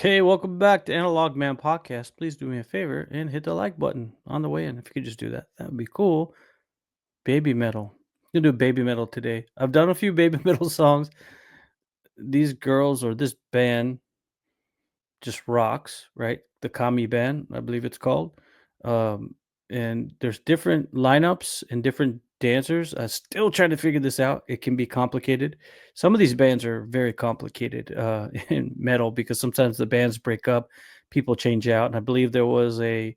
Hey, welcome back to Analog Man Podcast. Please do me a favor and hit the like button on the way in. If you could just do that, that would be cool. Baby Metal. I'm gonna do Baby Metal today. I've done a few Baby Metal songs. These girls or this band just rocks, right? The Kami band, I believe it's called. Um, and there's different lineups and different dancers. I still trying to figure this out. It can be complicated. Some of these bands are very complicated in metal because sometimes the bands break up, people change out. And I believe there was a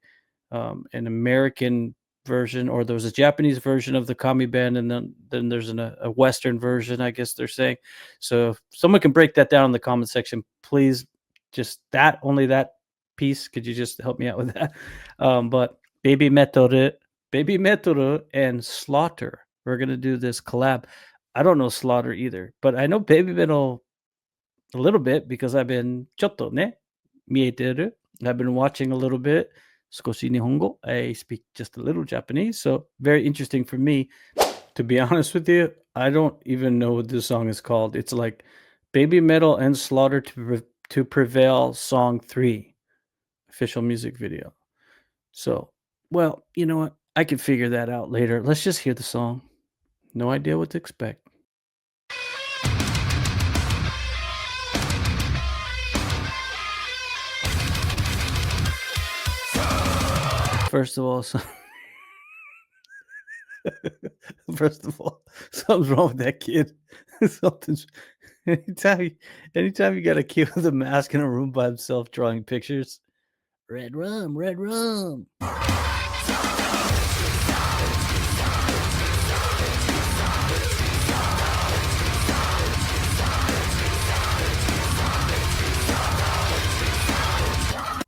an American version, or there was a Japanese version of the Kami band, and then there's a Western version, I guess they're saying. So if someone can break that down in the comment section, please. Just that, only that piece. Could you just help me out with that? But Baby Metal and Slaughter. We're gonna do this collab. I don't know Slaughter either, but I know Baby Metal a little bit because I've been chotto ne mieteru. I've been watching a little bit. Skoshi Nihongo. I speak just a little Japanese, so very interesting for me. To be honest with you, I don't even know what this song is called. It's like Baby Metal and Slaughter to Prevail Song 3 official music video. So, well, you know what? I can figure that out later. Let's just hear the song. No idea what to expect. First of all, first of all, something's wrong with that kid. Something's anytime you, anytime you got a kid with a mask in a room by himself drawing pictures. Red rum, red rum.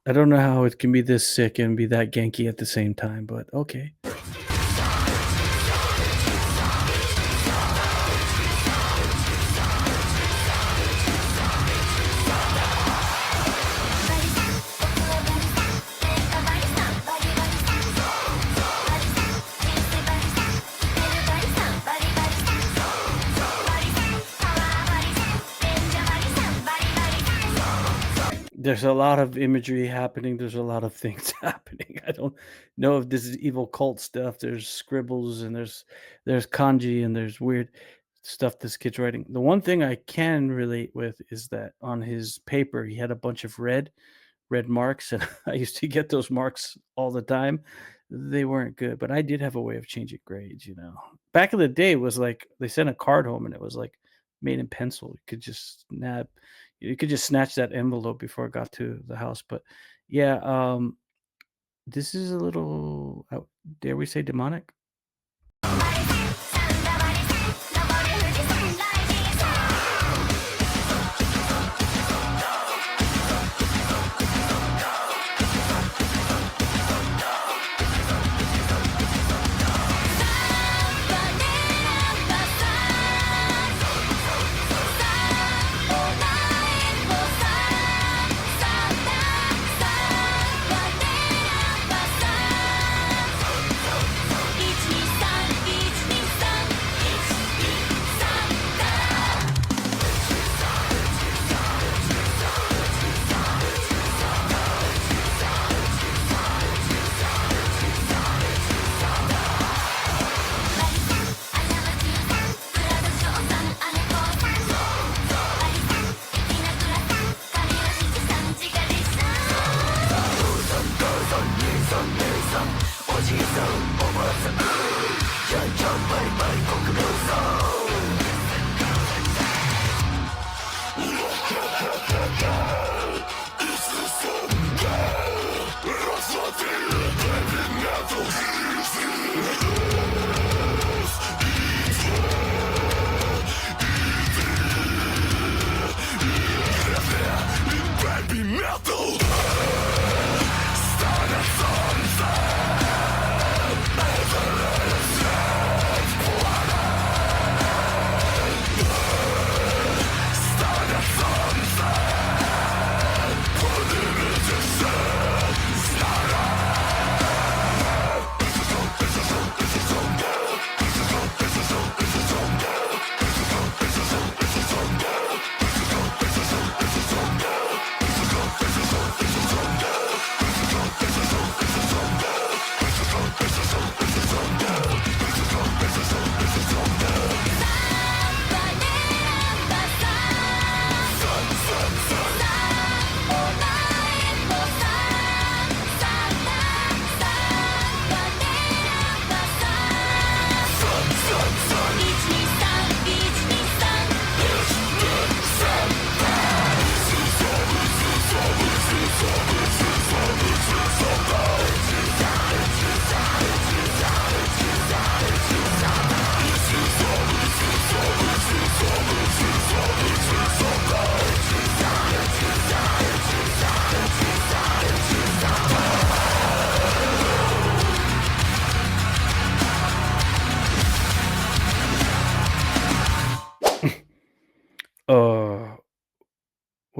I don't know how it can be this sick and be that Genki at the same time, but okay. There's a lot of imagery happening. There's a lot of things happening. I don't know if this is evil cult stuff. There's scribbles and there's kanji and there's weird stuff this kid's writing. The one thing I can relate with is that on his paper he had a bunch of red marks, and I used to get those marks all the time. They weren't good, but I did have a way of changing grades, you know. Back in the day, it was like they sent a card home and it was like made in pencil. You could just snatch that envelope before it got to the house. But yeah, this is a little, dare we say, demonic?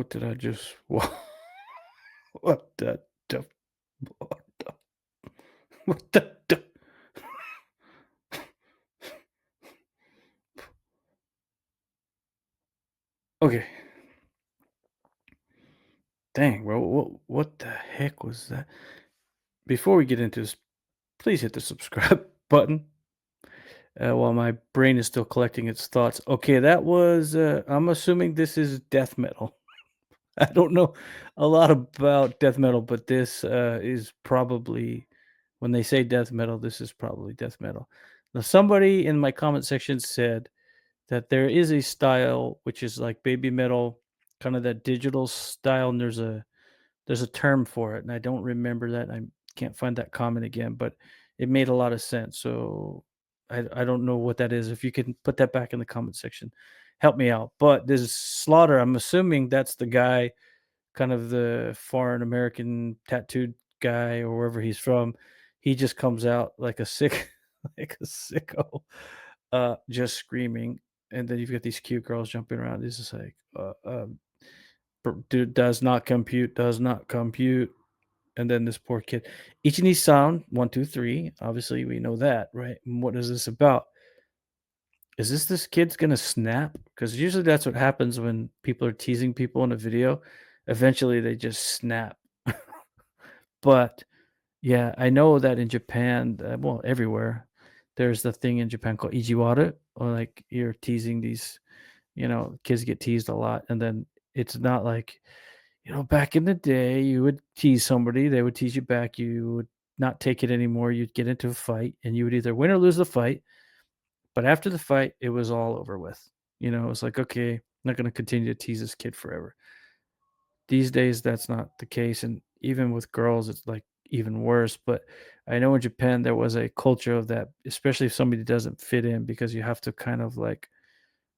What did I just what the what the what the okay. Dang, bro. What the heck was that? Before we get into this, please hit the subscribe button while my brain is still collecting its thoughts. Okay, that was, I'm assuming this is death metal. I don't know a lot about death metal, but this is probably, when they say death metal, this is probably death metal. Now, somebody in my comment section said that there is a style which is like baby metal, kind of that digital style, and there's a term for it, and I don't remember that. I can't find that comment again, but it made a lot of sense. So I don't know what that is. If you can put that back in the comment section, help me out. But this Slaughter, I'm assuming that's the guy, kind of the foreign American tattooed guy or wherever he's from. He just comes out like a sick, like a sicko, just screaming. And then you've got these cute girls jumping around. It's just like, dude, does not compute. And then this poor kid, Ichini sound, 1, 2, 3. Obviously, we know that, right? And what is this about? Is this kid's gonna snap? Because usually that's what happens when people are teasing people in a video. Eventually, they just snap. But yeah, I know that in Japan, well, everywhere, there's the thing in Japan called ijiwara, or like you're teasing these, kids get teased a lot, and then it's not like, back in the day, you would tease somebody, they would tease you back, you would not take it anymore, you'd get into a fight, and you would either win or lose the fight, but after the fight, it was all over with. It was like, "Okay, I'm not gonna continue to tease this kid forever." These days, that's not the case, and even with girls, it's, like, even worse, but I know in Japan, there was a culture of that, especially if somebody doesn't fit in, because you have to kind of, like,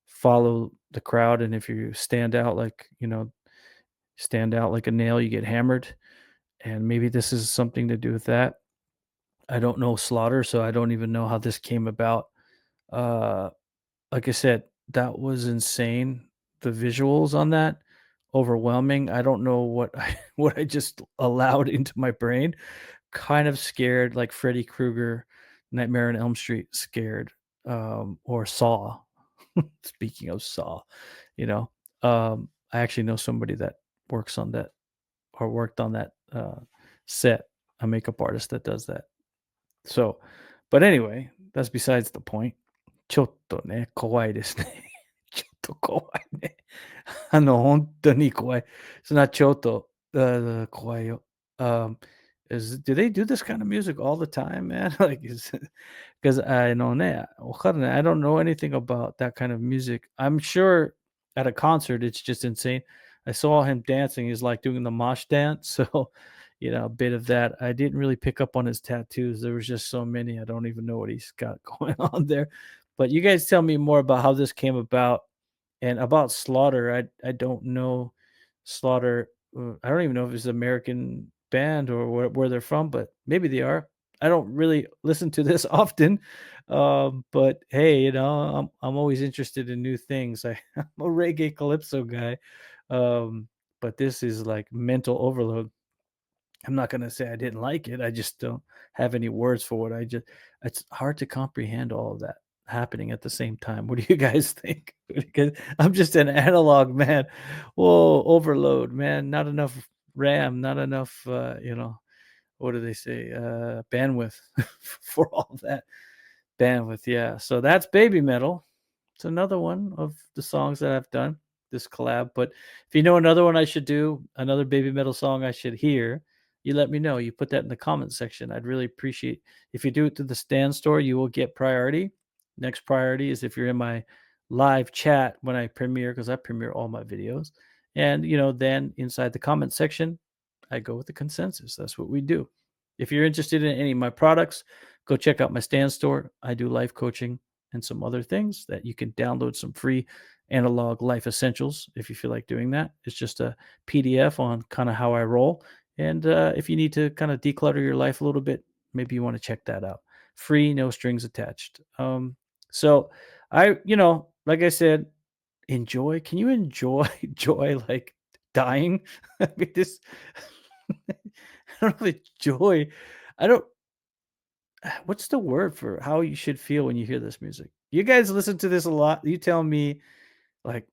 follow the crowd, and if you stand out like a nail, you get hammered, and maybe this is something to do with that. I don't know Slaughter, so I don't even know how this came about. Uh, like I said, that was insane. The visuals on that, overwhelming. I don't know what what I just allowed into my brain. Kind of scared, like Freddy Krueger, Nightmare on Elm Street scared, or Saw. Speaking of Saw, you know, I actually know somebody that works on that or worked on that set, a makeup artist that does that. So, but anyway, that's besides the point. ちょっとね、怖いですね。ちょっと怖いね。本当に怖い。It's not ちょっと、怖いよ。Um, do they do this kind of music all the time, man? Like, is because I know I don't know anything about that kind of music. I'm sure at a concert, it's just insane. I saw him dancing. He's like doing the mosh dance. So, a bit of that. I didn't really pick up on his tattoos. There was just so many. I don't even know what he's got going on there. But you guys tell me more about how this came about and about Slaughter. I don't know Slaughter. I don't even know if it's an American band or where they're from, but maybe they are. I don't really listen to this often, but hey, I'm always interested in new things. I'm a reggae calypso guy, but this is like mental overload. I'm not gonna say I didn't like it, I just don't have any words for what it's hard to comprehend all of that happening at the same time. What do you guys think? Because I'm just an analog man. Whoa, overload, man, not enough RAM, not enough, what do they say? Bandwidth for all that bandwidth, yeah. So that's Baby Metal. It's another one of the songs that I've done, this collab. But if you know another one I should do, another Baby Metal song I should hear, you let me know. You put that in the comment section. I'd really appreciate. If you do it through the Stand Store, you will get priority. Next priority is if you're in my live chat when I premiere, because I premiere all my videos. And then inside the comment section, I go with the consensus. That's what we do. If you're interested in any of my products, go check out my Stand Store. I do life coaching and some other things that you can download some free analog life essentials if you feel like doing that. It's just a PDF on kind of how I roll. And if you need to kind of declutter your life a little bit, maybe you want to check that out. Free, no strings attached. So like I said, enjoy. Can you enjoy joy like dying. I mean, this I don't know if it's joy. I don't what's the word for how you should feel when you hear this music? You guys listen to this a lot. You tell me, like,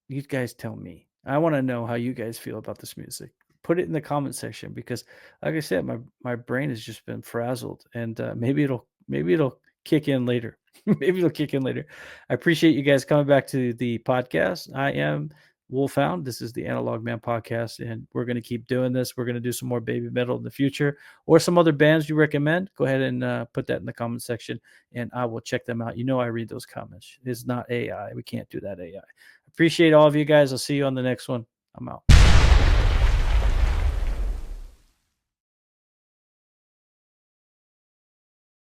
you guys tell me. I wanna know how you guys feel about this music. Put it in the comment section because, like I said, my brain has just been frazzled, and, maybe it'll kick in later. Maybe it'll kick in later. I appreciate you guys coming back to the podcast. I am Wolfhound. This is the Analog Man Podcast, and we're gonna keep doing this. We're gonna do some more Baby Metal in the future or some other bands you recommend. Go ahead and, put that in the comment section, and I will check them out. You know I read those comments. It's not AI. We can't do that AI. Appreciate all of you guys. I'll see you on the next one. I'm out.